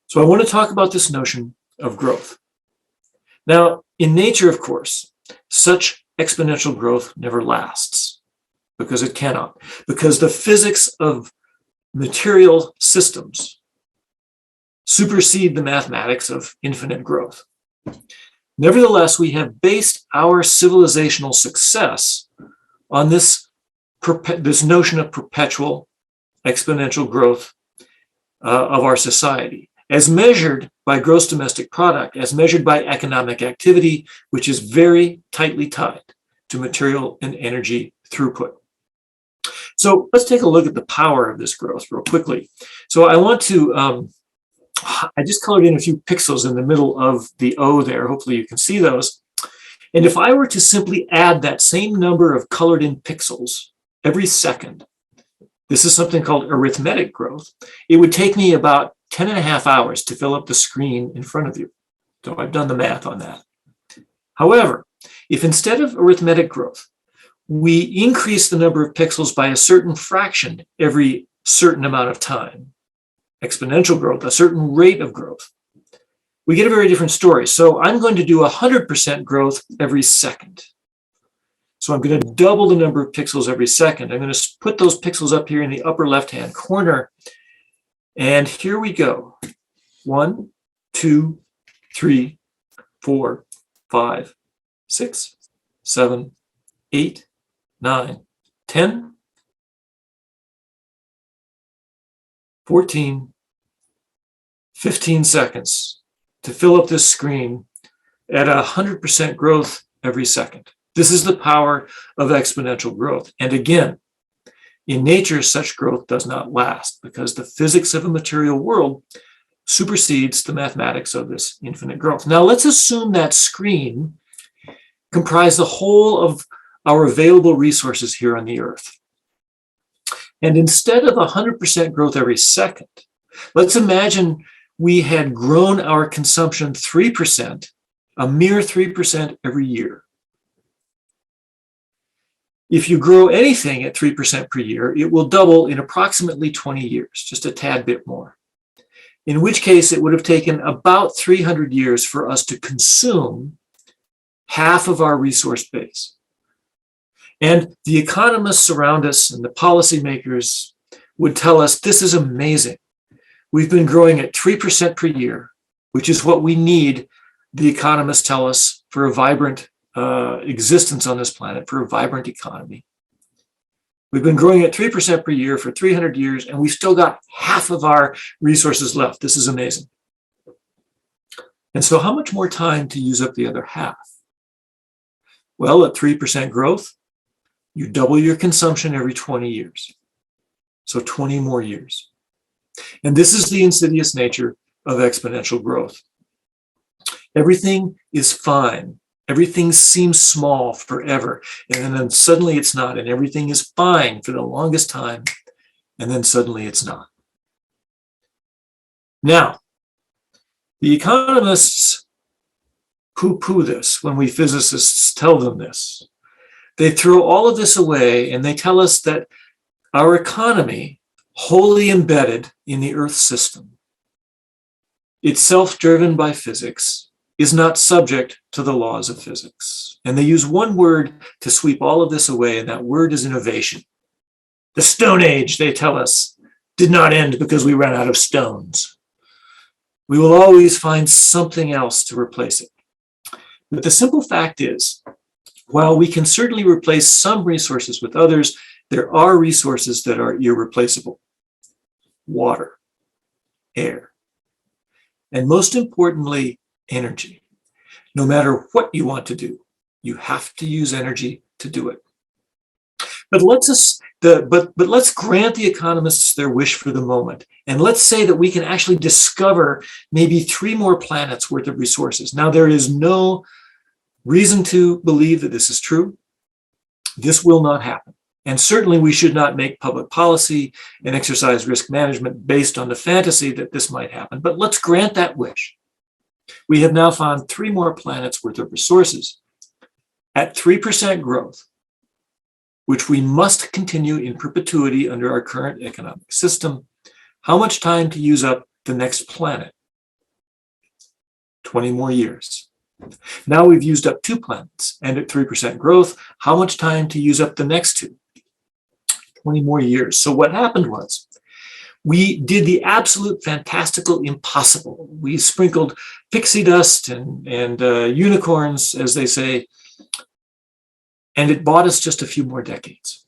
So I want to talk about this notion of growth. Now, in nature, of course, such exponential growth never lasts because it cannot, because the physics of material systems supersede the mathematics of infinite growth. Nevertheless, we have based our civilizational success on this notion of perpetual exponential growth of our society, as measured by gross domestic product, as measured by economic activity, which is very tightly tied to material and energy throughput. So let's take a look at the power of this growth real quickly. So I want to, I just colored in a few pixels in the middle of the O there. Hopefully you can see those. And if I were to simply add that same number of colored in pixels every second, this is something called arithmetic growth. It would take me about 10.5 hours to fill up the screen in front of you. So I've done the math on that. However, if instead of arithmetic growth, we increase the number of pixels by a certain fraction every certain amount of time, exponential growth, a certain rate of growth, we get a very different story. So I'm going to do 100% growth every second. So I'm going to double the number of pixels every second. I'm going to put those pixels up here in the upper left-hand corner. And here we go. 1, 2, 3, 4, 5, 6, 7, 8, 9, 10, 14, 15 seconds to fill up this screen at 100% growth every second. This is the power of exponential growth. And again, in nature, such growth does not last because the physics of a material world supersedes the mathematics of this infinite growth. Now, let's assume that screen comprised the whole of our available resources here on the Earth. And instead of 100% growth every second, let's imagine we had grown our consumption 3%, a mere 3% every year. If you grow anything at 3% per year, it will double in approximately 20 years, just a tad bit more. In which case, it would have taken about 300 years for us to consume half of our resource base. And the economists around us and the policymakers would tell us, this is amazing. We've been growing at 3% per year, which is what we need, the economists tell us, for a vibrant existence on this planet, for a vibrant economy. We've been growing at 3% per year for 300 years, and we've still got half of our resources left. This is amazing. And so how much more time to use up the other half? Well, at 3% growth, you double your consumption every 20 years. So 20 more years. And this is the insidious nature of exponential growth. Everything is fine. Everything seems small forever, and then suddenly it's not, and everything is fine for the longest time, and then suddenly it's not. Now, the economists poo-poo this when we physicists tell them this. They throw all of this away, and they tell us that our economy, wholly embedded in the Earth system, itself driven by physics, is not subject to the laws of physics. And they use one word to sweep all of this away, and that word is innovation. The Stone Age, they tell us, did not end because we ran out of stones. We will always find something else to replace it. But the simple fact is, while we can certainly replace some resources with others, there are resources that are irreplaceable. Water, air, and most importantly, energy. No matter what you want to do, you have to use energy to do it. But let's grant the economists their wish for the moment, and let's say that we can actually discover maybe 3 more planets worth of resources. Now, there is no reason to believe that this is true. This will not happen. And certainly we should not make public policy and exercise risk management based on the fantasy that this might happen. But let's grant that wish. We have now found 3 more planets worth of resources at 3% growth, which we must continue in perpetuity under our current economic system. How much time to use up the next planet 20 more years. Now we've used up 2 planets, and at 3% growth, how much time to use up the next 2? 20 more years. So what happened was, we did the absolute fantastical impossible. We sprinkled pixie dust and unicorns, as they say, and it bought us just a few more decades.